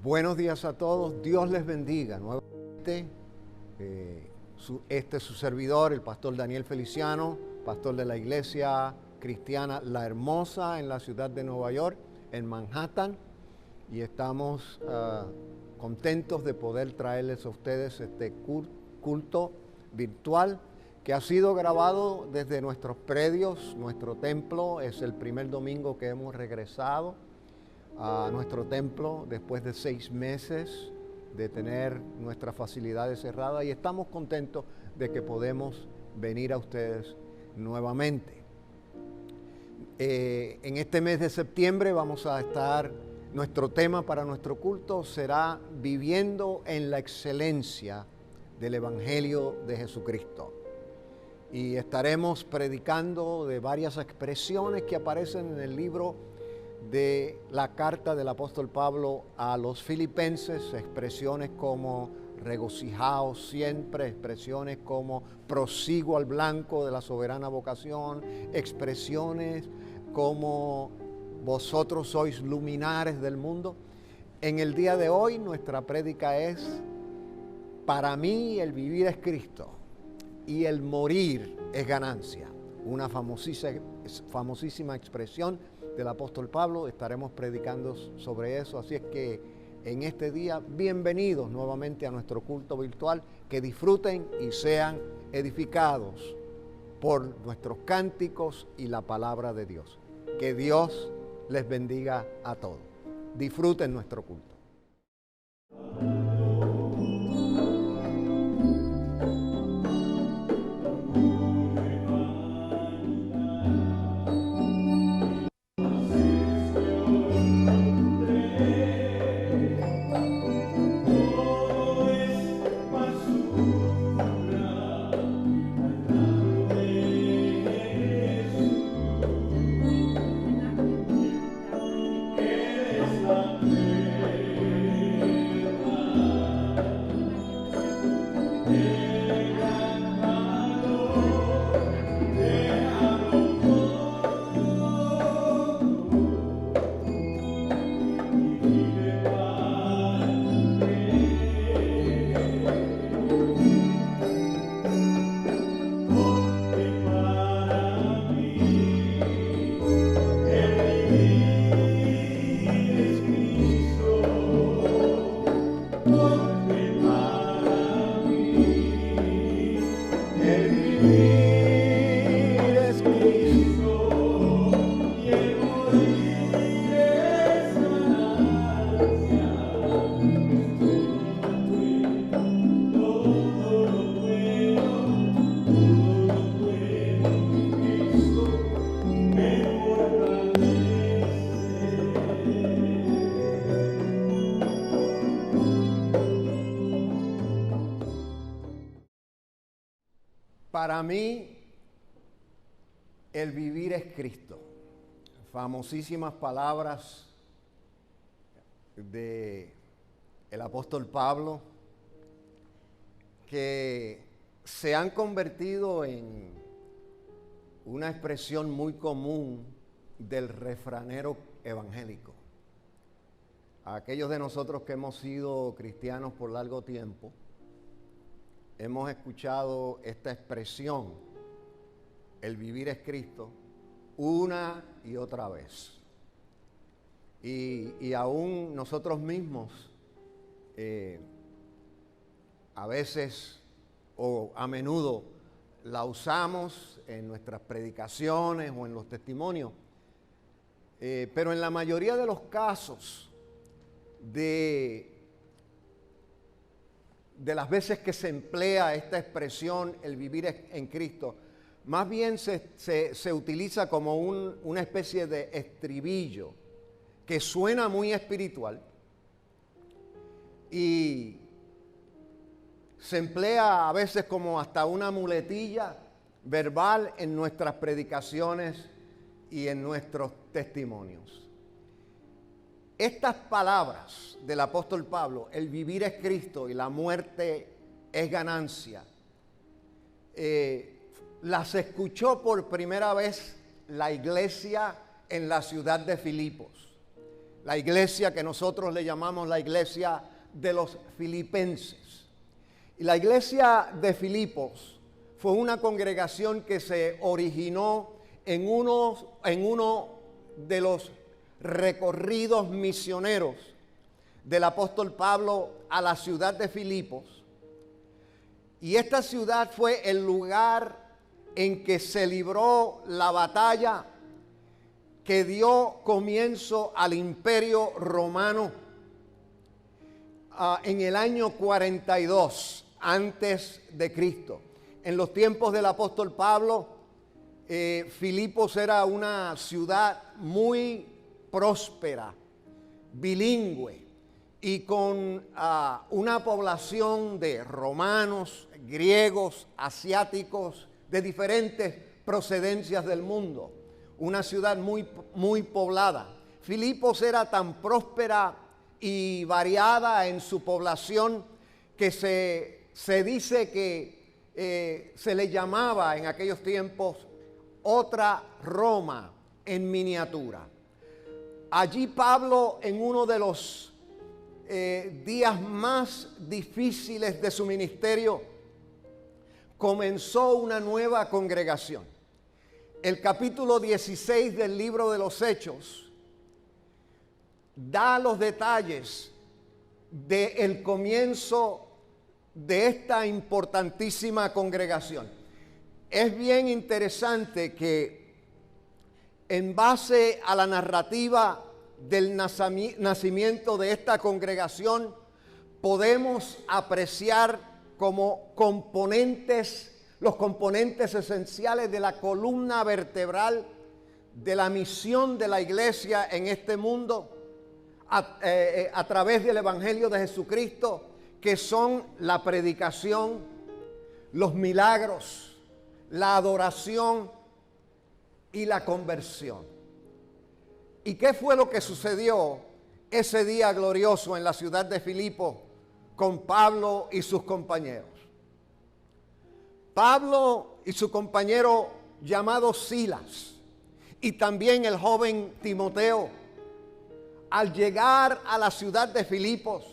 Buenos días a todos, Dios les bendiga. Nuevamente, este es su servidor, el pastor Daniel Feliciano, pastor de la iglesia cristiana La Hermosa en la ciudad de Nueva York, en Manhattan, y estamos contentos de poder traerles a ustedes este culto virtual que ha sido grabado desde nuestros predios. Nuestro templo es el primer domingo que hemos regresado a nuestro templo después de 6 meses de tener nuestras facilidades cerradas, y estamos contentos de que podemos venir a ustedes nuevamente. En este mes de septiembre vamos a estar, nuestro tema para nuestro culto será viviendo en la excelencia del Evangelio de Jesucristo. Y estaremos predicando de varias expresiones que aparecen en el libro de la carta del apóstol Pablo a los filipenses, expresiones como regocijaos siempre, expresiones como prosigo al blanco de la soberana vocación, expresiones como vosotros sois luminares del mundo. En el día de hoy nuestra prédica es: para mí el vivir es Cristo y el morir es ganancia. Una famosísima expresión del apóstol Pablo. Estaremos predicando sobre eso, así es que en este día, bienvenidos nuevamente a nuestro culto virtual, que disfruten y sean edificados por nuestros cánticos y la palabra de Dios. Que Dios les bendiga a todos. Disfruten nuestro culto. Para mí, el vivir es Cristo. Famosísimas palabras de el apóstol Pablo, que se han convertido en una expresión muy común del refranero evangélico. A aquellos de nosotros que hemos sido cristianos por largo tiempo, hemos escuchado esta expresión, el vivir es Cristo, una y otra vez. Y aún nosotros mismos, a veces o a menudo, la usamos en nuestras predicaciones o en los testimonios. Pero en la mayoría de los casos de las veces que se emplea esta expresión, el vivir en Cristo, más bien se utiliza como una especie de estribillo que suena muy espiritual y se emplea a veces como hasta una muletilla verbal en nuestras predicaciones y en nuestros testimonios. Estas palabras del apóstol Pablo, el vivir es Cristo y la muerte es ganancia, las escuchó por primera vez la iglesia en la ciudad de Filipos. la iglesia que nosotros le llamamos la iglesia de los filipenses. Y la iglesia de Filipos fue una congregación que se originó en uno de los recorridos misioneros del apóstol Pablo a la ciudad de Filipos. Y esta ciudad fue el lugar en que se libró la batalla que dio comienzo al Imperio Romano en el año 42 antes de Cristo. En los tiempos del apóstol Pablo, Filipos era una ciudad muy próspera, bilingüe, y con una población de romanos, griegos, asiáticos, de diferentes procedencias del mundo. Una ciudad muy poblada. Filipos era tan próspera y variada en su población que se dice que se le llamaba en aquellos tiempos otra Roma en miniatura. Allí Pablo, en uno de los días más difíciles de su ministerio, comenzó una nueva congregación. El capítulo 16 del libro de los Hechos da los detalles del comienzo de esta importantísima congregación. Es bien interesante que en base a la narrativa del nacimiento de esta congregación podemos apreciar como los componentes esenciales de la columna vertebral de la misión de la iglesia en este mundo a través del Evangelio de Jesucristo, que son la predicación, los milagros, la adoración y la conversión. ¿Y qué fue lo que sucedió ese día glorioso en la ciudad de Filipos con Pablo y sus compañeros? Pablo y su compañero llamado Silas y también el joven Timoteo, al llegar a la ciudad de Filipos,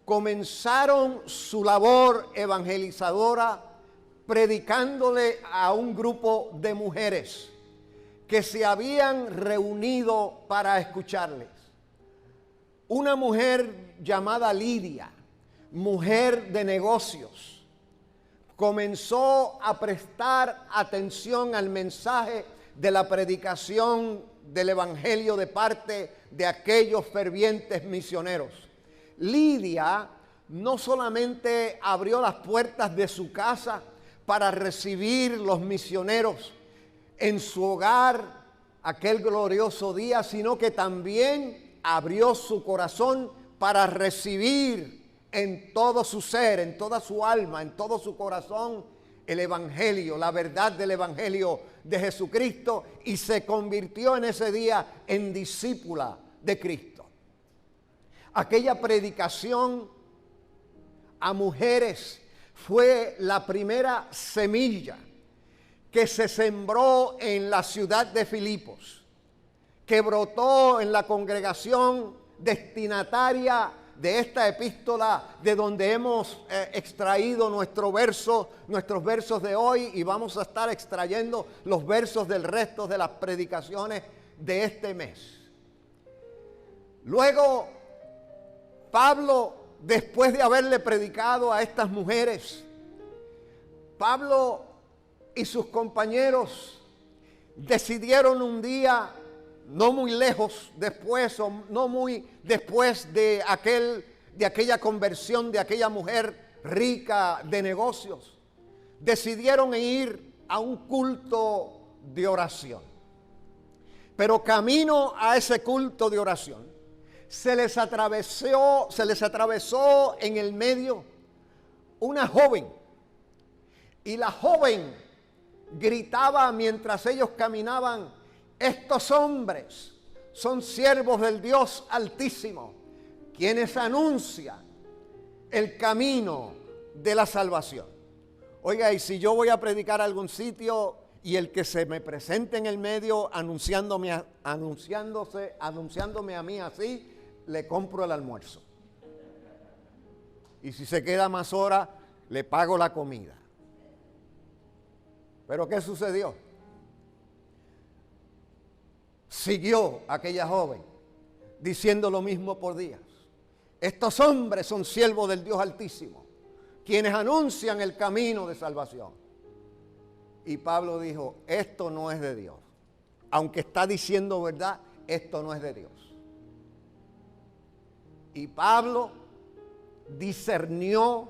comenzaron su labor evangelizadora predicándole a un grupo de mujeres que se habían reunido para escucharles. Una mujer llamada Lidia, mujer de negocios, comenzó a prestar atención al mensaje de la predicación del evangelio de parte de aquellos fervientes misioneros. Lidia no solamente abrió las puertas de su casa para recibir los misioneros en su hogar aquel glorioso día, sino que también abrió su corazón para recibir en todo su ser, en toda su alma, en todo su corazón, el evangelio, la verdad del evangelio de Jesucristo, y se convirtió en ese día en discípula de Cristo. Aquella predicación a mujeres fue la primera semilla que se sembró en la ciudad de Filipos, que brotó en la congregación destinataria de esta epístola, de donde hemos extraído nuestros versos de hoy, y vamos a estar extrayendo los versos del resto de las predicaciones de este mes. Luego, Pablo, después de haberle predicado a estas mujeres, Pablo y sus compañeros decidieron un día, no muy lejos después, o no muy después de aquella conversión de aquella mujer rica de negocios, decidieron ir a un culto de oración. Pero camino a ese culto de oración, se les atravesó en el medio una joven, y la joven gritaba mientras ellos caminaban: estos hombres son siervos del Dios Altísimo, quienes anuncian el camino de la salvación. Oiga, y si yo voy a predicar a algún sitio y el que se me presente en el medio anunciándome a mí así, le compro el almuerzo. Y si se queda más horas, le pago la comida. ¿Pero qué sucedió? Siguió aquella joven diciendo lo mismo por días. Estos hombres son siervos del Dios Altísimo, quienes anuncian el camino de salvación. Y Pablo dijo, esto no es de Dios. Aunque está diciendo verdad, esto no es de Dios. Y Pablo discernió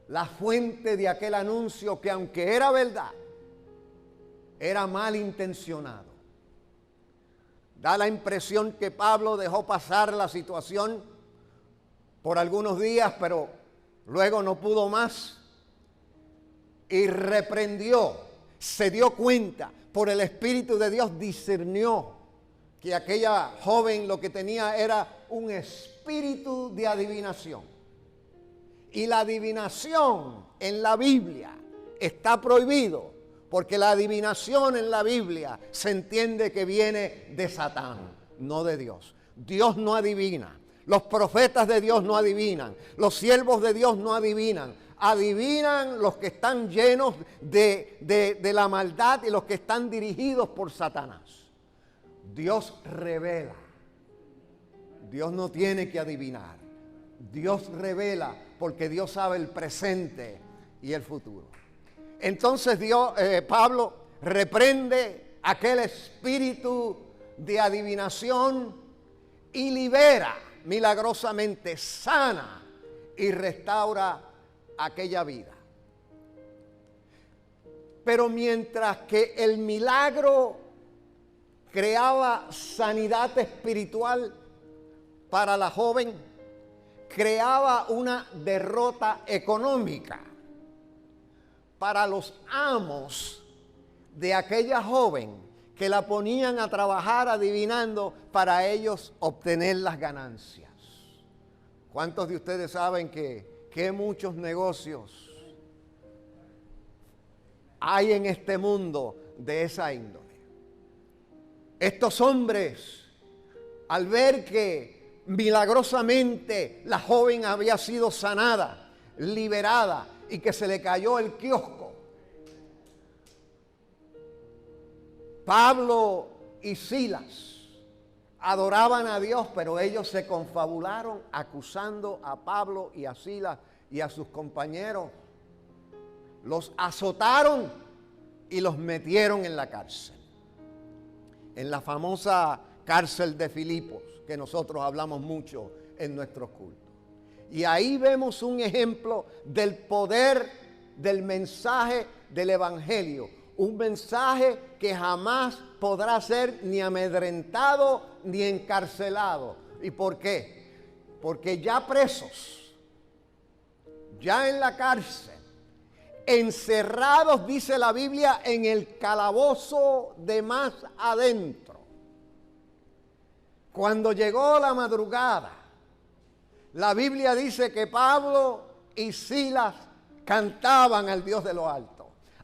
la fuente de aquel anuncio que, aunque era verdad, era malintencionado. Da la impresión que Pablo dejó pasar la situación por algunos días, pero luego no pudo más y reprendió, se dio cuenta, por el Espíritu de Dios discernió que aquella joven lo que tenía era un espíritu de adivinación. Y la adivinación en la Biblia está prohibido, porque la adivinación en la Biblia se entiende que viene de Satán, no de Dios. Dios no adivina. Los profetas de Dios no adivinan. Los siervos de Dios no adivinan. Adivinan los que están llenos de la maldad y los que están dirigidos por Satanás. Dios revela. Dios no tiene que adivinar. Dios revela porque Dios sabe el presente y el futuro. Entonces Pablo reprende aquel espíritu de adivinación y libera milagrosamente, sana y restaura aquella vida. Pero mientras que el milagro creaba sanidad espiritual para la joven, creaba una derrota económica para los amos de aquella joven que la ponían a trabajar adivinando para ellos obtener las ganancias. ¿Cuántos de ustedes saben que muchos negocios hay en este mundo de esa índole? Estos hombres, al ver que milagrosamente la joven había sido sanada, liberada y que se le cayó el kiosco, Pablo y Silas adoraban a Dios, pero ellos se confabularon acusando a Pablo y a Silas y a sus compañeros. Los azotaron y los metieron en la cárcel. En la famosa cárcel de Filipos, que nosotros hablamos mucho en nuestros cultos. Y ahí vemos un ejemplo del poder del mensaje del Evangelio. Un mensaje que jamás podrá ser ni amedrentado ni encarcelado. ¿Y por qué? Porque ya presos, ya en la cárcel, encerrados, dice la Biblia, en el calabozo de más adentro. Cuando llegó la madrugada, la Biblia dice que Pablo y Silas cantaban al Dios de lo alto.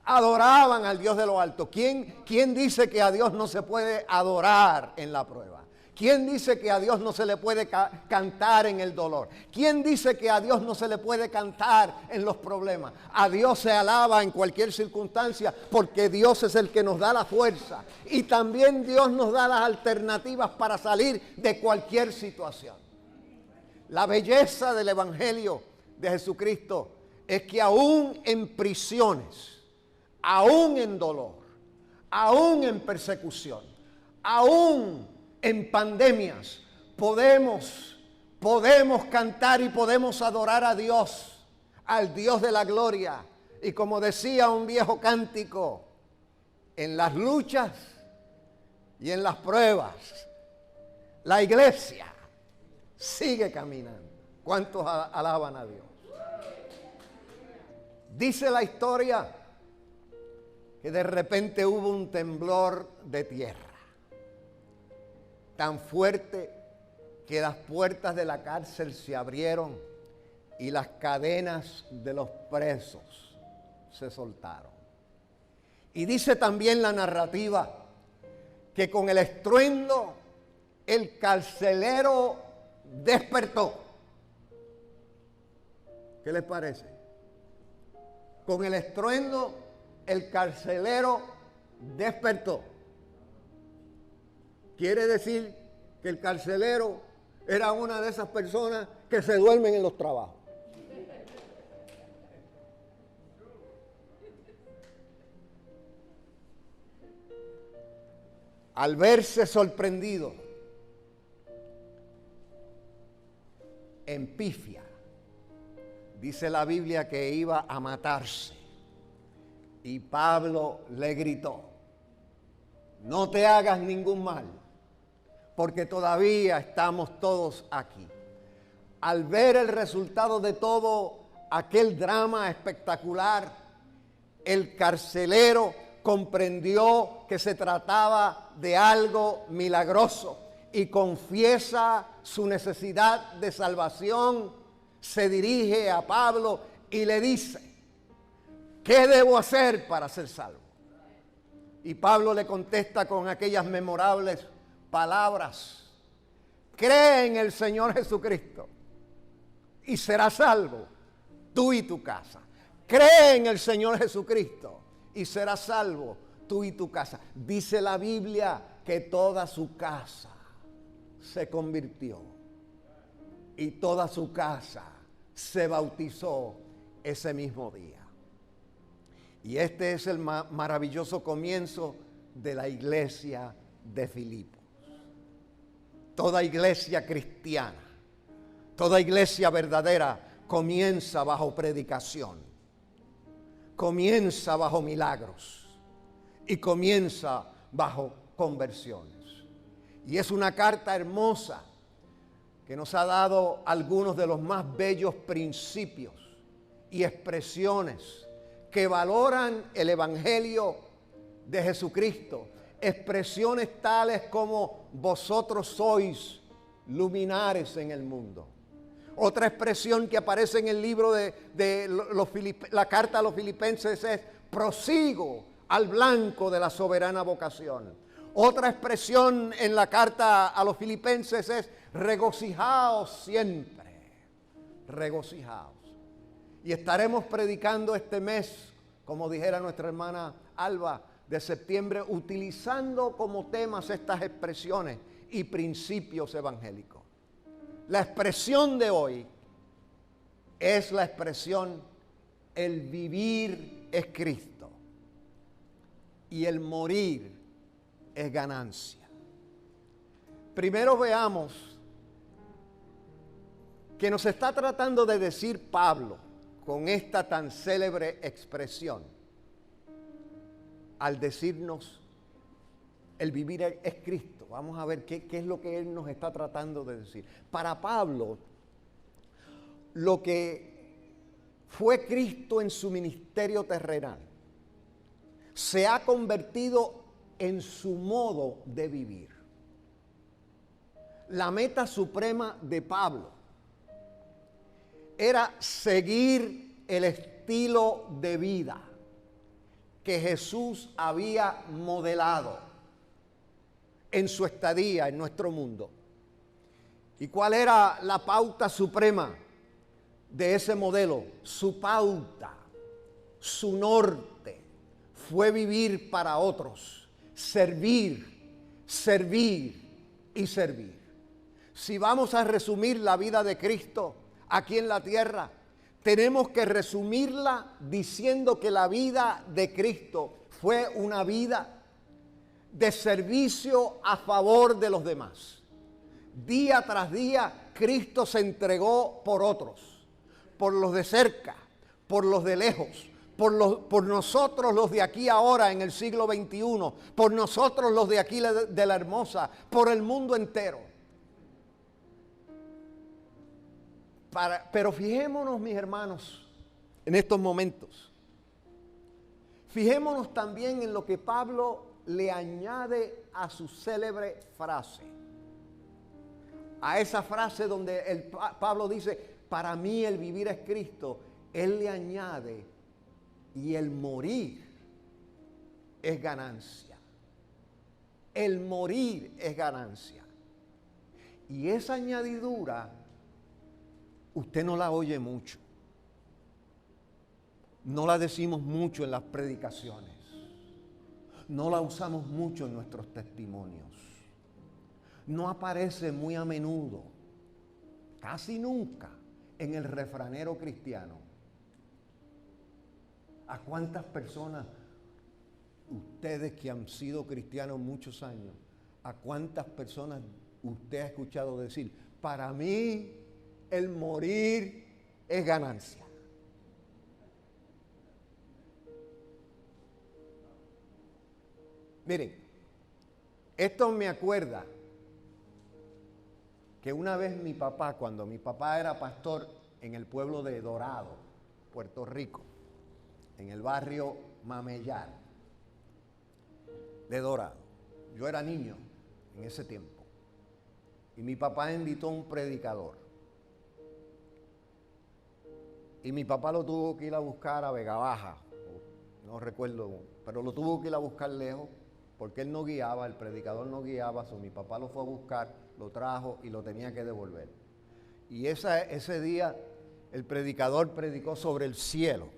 Adoraban al Dios de lo alto. ¿Quién dice que a Dios no se puede adorar en la prueba? ¿Quién dice que a Dios no se le puede cantar en el dolor? ¿Quién dice que a Dios no se le puede cantar en los problemas? A Dios se alaba en cualquier circunstancia porque Dios es el que nos da la fuerza. Y también Dios nos da las alternativas para salir de cualquier situación. La belleza del Evangelio de Jesucristo es que aún en prisiones, aún en dolor, aún en persecución, aún en pandemias, podemos cantar y podemos adorar a Dios, al Dios de la gloria. Y como decía un viejo cántico, en las luchas y en las pruebas, la iglesia sigue caminando. ¿Cuántos alaban a Dios? Dice la historia que de repente hubo un temblor de tierra tan fuerte que las puertas de la cárcel se abrieron y las cadenas de los presos se soltaron. Y dice también la narrativa que con el estruendo el carcelero despertó. ¿Qué les parece? Con el estruendo el carcelero despertó. Quiere decir que el carcelero era una de esas personas que se duermen en los trabajos. Al verse sorprendido en pifia, dice la Biblia que iba a matarse. Y Pablo le gritó: no te hagas ningún mal, porque todavía estamos todos aquí. Al ver el resultado de todo aquel drama espectacular, el carcelero comprendió que se trataba de algo milagroso y confiesa su necesidad de salvación. Se dirige a Pablo y le dice: ¿qué debo hacer para ser salvo? Y Pablo le contesta con aquellas memorables palabras: cree en el Señor Jesucristo y serás salvo, tú y tu casa. Cree en el Señor Jesucristo y serás salvo, tú y tu casa. Dice la Biblia que toda su casa se convirtió y toda su casa se bautizó ese mismo día. Y este es el maravilloso comienzo de la iglesia de Filipos. Toda iglesia cristiana, toda iglesia verdadera comienza bajo predicación, comienza bajo milagros y comienza bajo conversiones. Y es una carta hermosa que nos ha dado algunos de los más bellos principios y expresiones que valoran el Evangelio de Jesucristo. Expresiones tales como: vosotros sois luminares en el mundo. Otra expresión que aparece en el libro la carta a los Filipenses es: prosigo al blanco de la soberana vocación. Otra expresión en la carta a los Filipenses es: regocijaos siempre, regocijaos. Y estaremos predicando este mes, como dijera nuestra hermana Alba, de septiembre, utilizando como temas estas expresiones y principios evangélicos. La expresión de hoy es la expresión: el vivir es Cristo y el morir es ganancia. Primero veamos que nos está tratando de decir Pablo con esta tan célebre expresión, al decirnos el vivir es Cristo. Vamos a ver qué es lo que él nos está tratando de decir. Para Pablo, lo que fue Cristo en su ministerio terrenal se ha convertido en su modo de vivir. La meta suprema de Pablo era seguir el estilo de vida que Jesús había modelado en su estadía en nuestro mundo. ¿Y cuál era la pauta suprema de ese modelo? Su pauta, su norte, fue vivir para otros, servir, servir y servir. Si vamos a resumir la vida de Cristo aquí en la tierra, tenemos que resumirla diciendo que la vida de Cristo fue una vida de servicio a favor de los demás. Día tras día, Cristo se entregó por otros, por los de cerca, por los de lejos, por nosotros los de aquí ahora en el siglo XXI, por nosotros los de aquí de la Hermosa, por el mundo entero. Pero fijémonos, mis hermanos, en estos momentos. Fijémonos también en lo que Pablo le añade a su célebre frase. A esa frase donde Pablo dice: para mí el vivir es Cristo. Él le añade: y el morir es ganancia. El morir es ganancia. Y esa añadidura, usted no la oye mucho. No la decimos mucho en las predicaciones. No la usamos mucho en nuestros testimonios. No aparece muy a menudo, casi nunca, en el refranero cristiano. ¿A cuántas personas, ustedes que han sido cristianos muchos años, a cuántas personas usted ha escuchado decir, para mí el morir es ganancia? Miren, esto me acuerda que una vez mi papá, cuando mi papá era pastor en el pueblo de Dorado, Puerto Rico, en el barrio Mamellar de Dorado. Yo era niño en ese tiempo. Y mi papá invitó a un predicador. Y mi papá lo tuvo que ir a buscar a Vega Baja. No recuerdo, pero lo tuvo que ir a buscar lejos porque él no guiaba, el predicador no guiaba. Mi papá lo fue a buscar, lo trajo y lo tenía que devolver. Y ese día el predicador predicó sobre el cielo.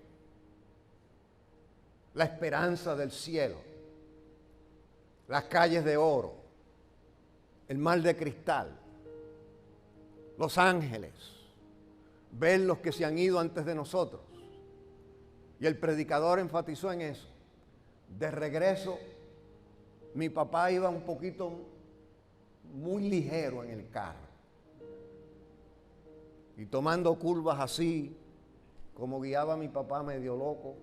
La esperanza del cielo, las calles de oro, el mar de cristal, los ángeles, ver los que se han ido antes de nosotros. Y el predicador enfatizó en eso. De regreso, mi papá iba un poquito muy ligero en el carro y tomando curvas así, como guiaba a mi papá medio loco.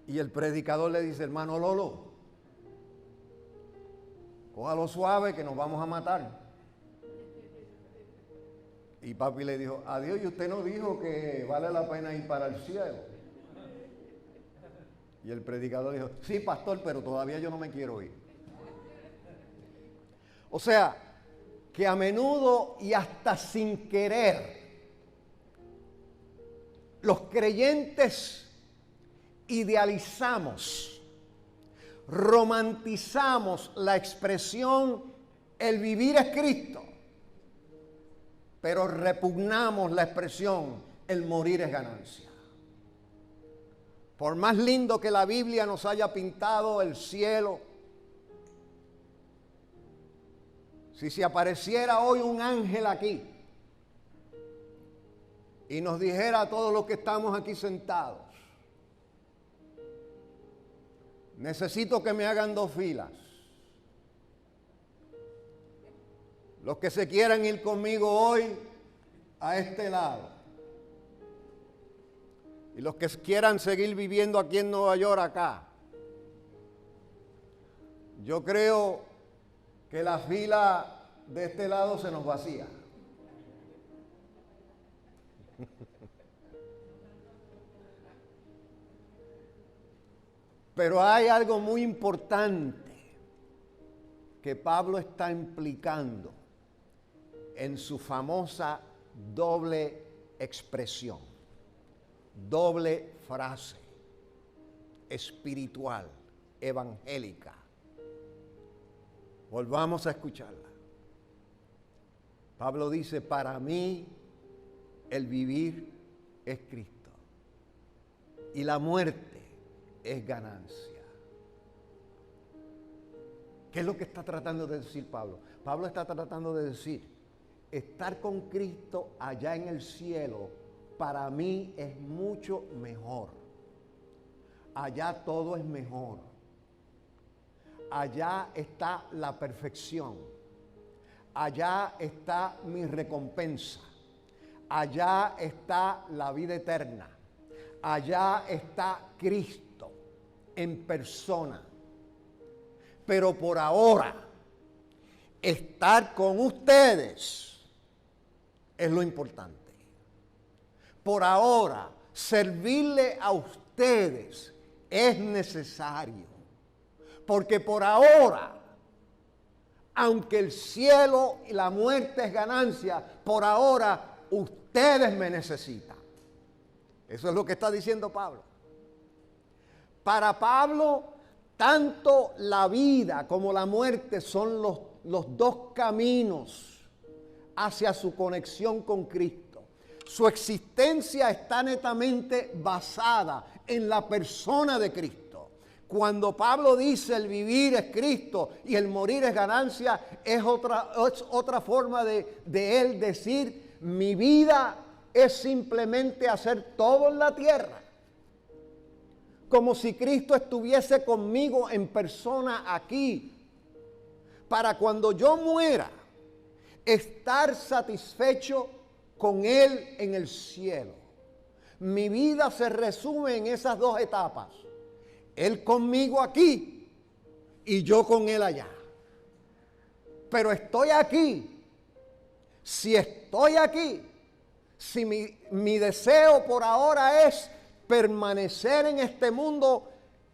Y el predicador le dice, hermano Lolo, cójalo suave que nos vamos a matar. Y papi le dijo, adiós, y usted no dijo que vale la pena ir para el cielo. Y el predicador dijo, sí, pastor, pero todavía yo no me quiero ir. O sea, que a menudo y hasta sin querer, los creyentes idealizamos, romantizamos la expresión el vivir es Cristo, pero repugnamos la expresión el morir es ganancia. Por más lindo que la Biblia nos haya pintado el cielo, si se apareciera hoy un ángel aquí y nos dijera a todos los que estamos aquí sentados, necesito que me hagan 2 filas. Los que se quieran ir conmigo hoy a este lado. Y los que quieran seguir viviendo aquí en Nueva York acá. Yo creo que la fila de este lado se nos vacía. Pero hay algo muy importante que Pablo está implicando en su famosa doble expresión, doble frase espiritual, evangélica. Volvamos a escucharla. Pablo dice, para mí el vivir es Cristo y la muerte es ganancia. ¿Qué es lo que está tratando de decir Pablo? Pablo está tratando de decir, estar con Cristo allá en el cielo para mí es mucho mejor. Allá todo es mejor. Allá está la perfección. Allá está mi recompensa. Allá está la vida eterna. Allá está Cristo en persona. Pero por ahora, estar con ustedes es lo importante. Por ahora, servirle a ustedes es necesario. Porque por ahora, aunque el cielo y la muerte es ganancia, por ahora ustedes me necesitan. Eso es lo que está diciendo Pablo. Para Pablo, tanto la vida como la muerte son los dos caminos hacia su conexión con Cristo. Su existencia está netamente basada en la persona de Cristo. Cuando Pablo dice el vivir es Cristo y el morir es ganancia, es otra forma de él decir, mi vida es simplemente hacer todo en la tierra. Como si Cristo estuviese conmigo en persona aquí, para cuando yo muera, estar satisfecho con Él en el cielo. Mi vida se resume en esas dos etapas. Él conmigo aquí y yo con Él allá. Pero estoy aquí. Si estoy aquí, si mi deseo por ahora es permanecer en este mundo,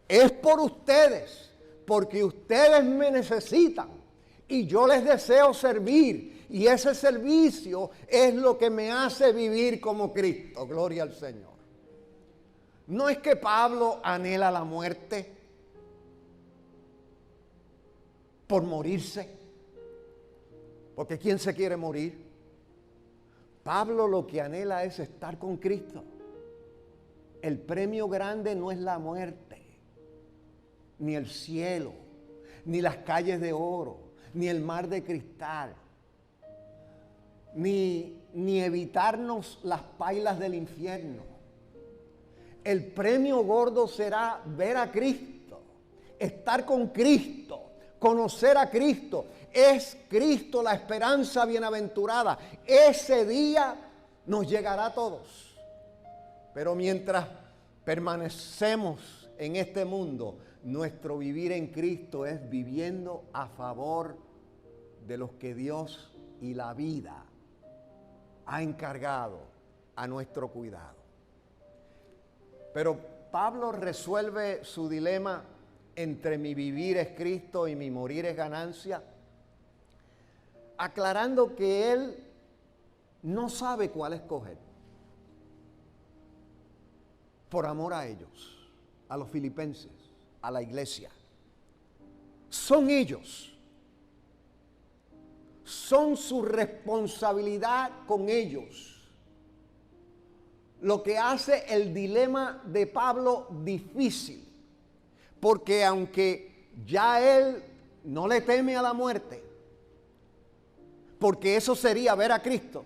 es por ustedes, porque ustedes me necesitan y yo les deseo servir, y ese servicio es lo que me hace vivir como Cristo. Gloria al Señor. No es que Pablo anhela la muerte por morirse, porque ¿quién se quiere morir? Pablo lo que anhela es estar con Cristo. El premio grande no es la muerte, ni el cielo, ni las calles de oro, ni el mar de cristal, ni evitarnos las pailas del infierno. El premio gordo será ver a Cristo, estar con Cristo, conocer a Cristo. Es Cristo la esperanza bienaventurada. Ese día nos llegará a todos. Pero mientras permanecemos en este mundo, nuestro vivir en Cristo es viviendo a favor de los que Dios y la vida ha encargado a nuestro cuidado. Pero Pablo resuelve su dilema entre mi vivir es Cristo y mi morir es ganancia, aclarando que él no sabe cuál escoger. Por amor a ellos, a los filipenses, a la iglesia. Son ellos. Son su responsabilidad con ellos. Lo que hace el dilema de Pablo difícil. Porque aunque ya él no le teme a la muerte, porque eso sería ver a Cristo,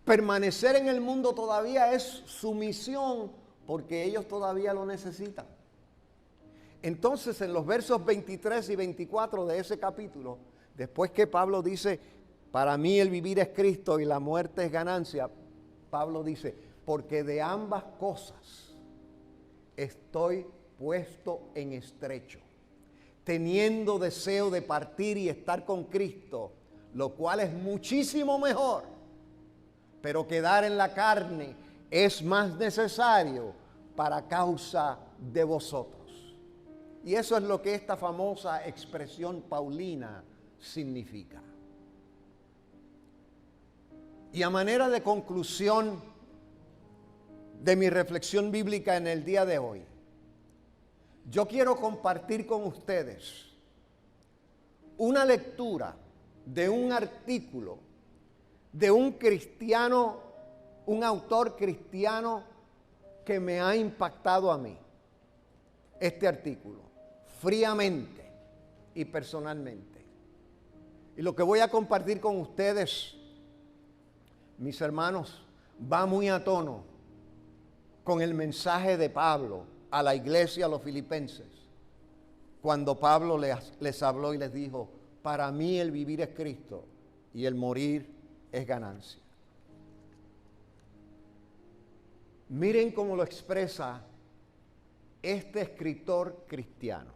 permanecer en el mundo todavía es su misión, porque ellos todavía lo necesitan. Entonces, en los versos 23 y 24 de ese capítulo, después que Pablo dice, para mí el vivir es Cristo y la muerte es ganancia, Pablo dice, porque de ambas cosas estoy puesto en estrecho, teniendo deseo de partir y estar con Cristo, lo cual es muchísimo mejor. Pero quedar en la carne es más necesario para causa de vosotros. Y eso es lo que esta famosa expresión paulina significa. Y a manera de conclusión de mi reflexión bíblica en el día de hoy, yo quiero compartir con ustedes una lectura de un artículo de un cristiano, un autor cristiano que me ha impactado a mí. Este artículo, fríamente y personalmente. Y lo que voy a compartir con ustedes, mis hermanos, va muy a tono con el mensaje de Pablo a la iglesia, a los filipenses, cuando Pablo les habló y les dijo, para mí el vivir es Cristo y el morir es ganancia. Miren cómo lo expresa este escritor cristiano.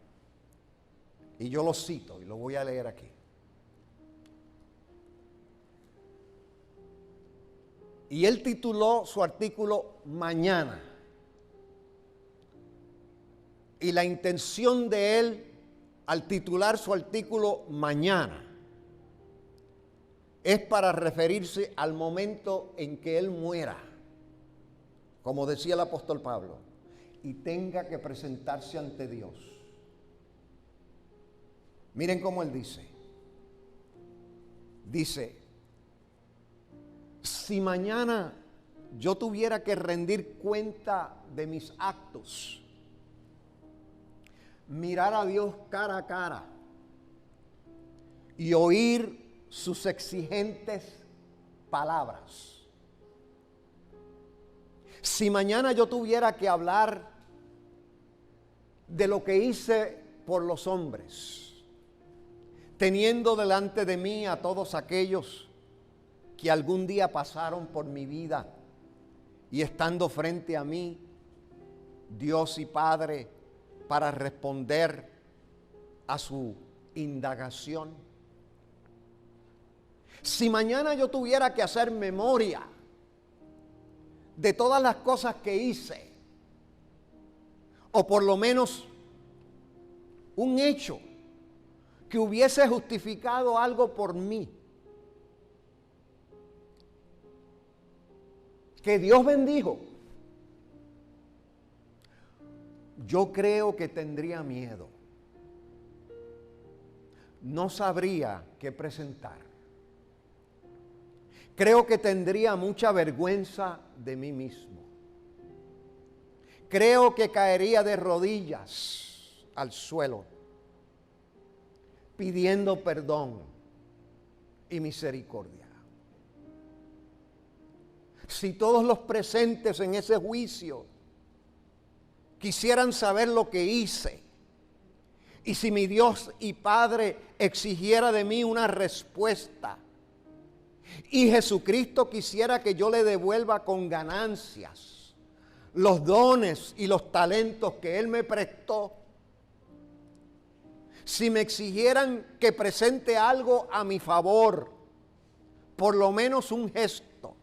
Y yo lo cito y lo voy a leer aquí. Y él tituló su artículo Mañana. Y la intención de él al titular su artículo Mañana es para referirse al momento en que él muera, como decía el apóstol Pablo. y tenga que presentarse ante Dios. Miren cómo él dice. Dice, si mañana yo tuviera que rendir cuenta de mis actos, mirar a Dios cara a cara y oír sus exigentes palabras. Si mañana yo tuviera que hablar de lo que hice por los hombres, teniendo delante de mí a todos aquellos que algún día pasaron por mi vida y estando frente a mí, Dios y Padre, para responder a su indagación. Si mañana yo tuviera que hacer memoria de todas las cosas que hice, o por lo menos un hecho que hubiese justificado algo por mí, que Dios bendijo, yo creo que tendría miedo. No sabría qué presentar. Creo que tendría mucha vergüenza de mí mismo. Creo que caería de rodillas al suelo, pidiendo perdón y misericordia. Si todos los presentes en ese juicio quisieran saber lo que hice, y si mi Dios y Padre exigiera de mí una respuesta, y Jesucristo quisiera que yo le devuelva con ganancias los dones y los talentos que Él me prestó, si me exigieran que presente algo a mi favor, por lo menos un gesto,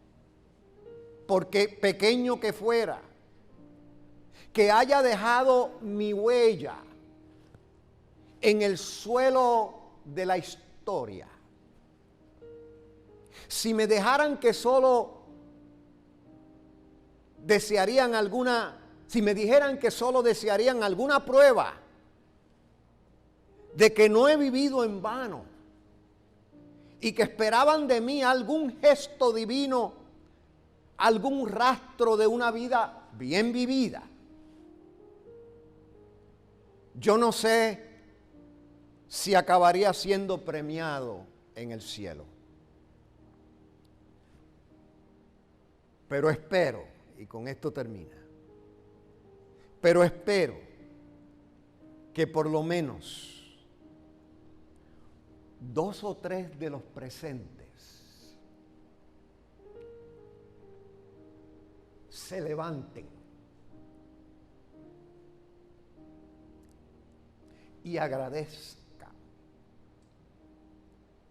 porque pequeño que fuera, que haya dejado mi huella en el suelo de la historia, si me dejaran que solo desearían si me dijeran que solo desearían alguna prueba de que no he vivido en vano y que esperaban de mí algún gesto divino, algún rastro de una vida bien vivida, yo no sé si acabaría siendo premiado en el cielo. Pero espero, y con esto termina, pero espero que por lo menos 2 o 3 de los presentes se levanten y agradezcan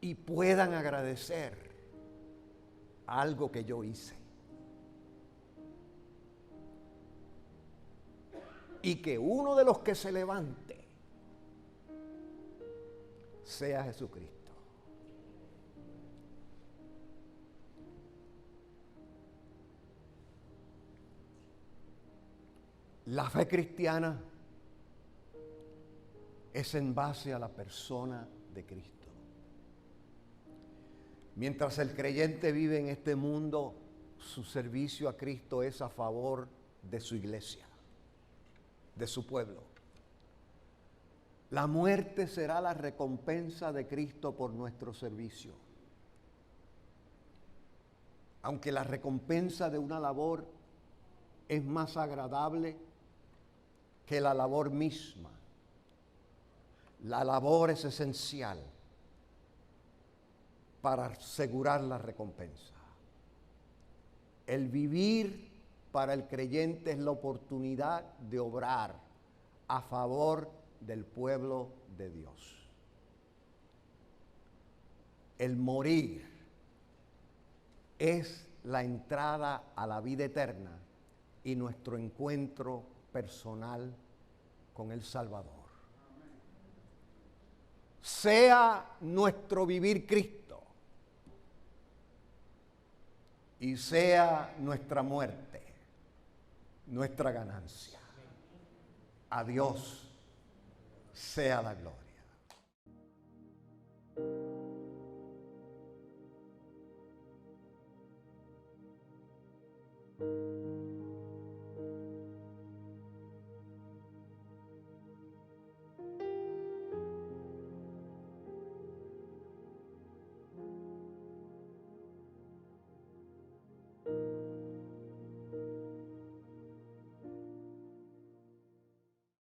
y puedan agradecer algo que yo hice. Y que uno de los que se levante sea Jesucristo. La fe cristiana es en base a la persona de Cristo. Mientras el creyente vive en este mundo, su servicio a Cristo es a favor de su iglesia, de su pueblo. La muerte será la recompensa de Cristo por nuestro servicio. Aunque la recompensa de una labor es más agradable que la labor misma, la labor es esencial para asegurar la recompensa. El vivir para el creyente es la oportunidad de obrar a favor del pueblo de Dios. El morir es la entrada a la vida eterna y nuestro encuentro personal con el Salvador. Sea nuestro vivir Cristo y sea nuestra muerte nuestra ganancia. A Dios sea la gloria.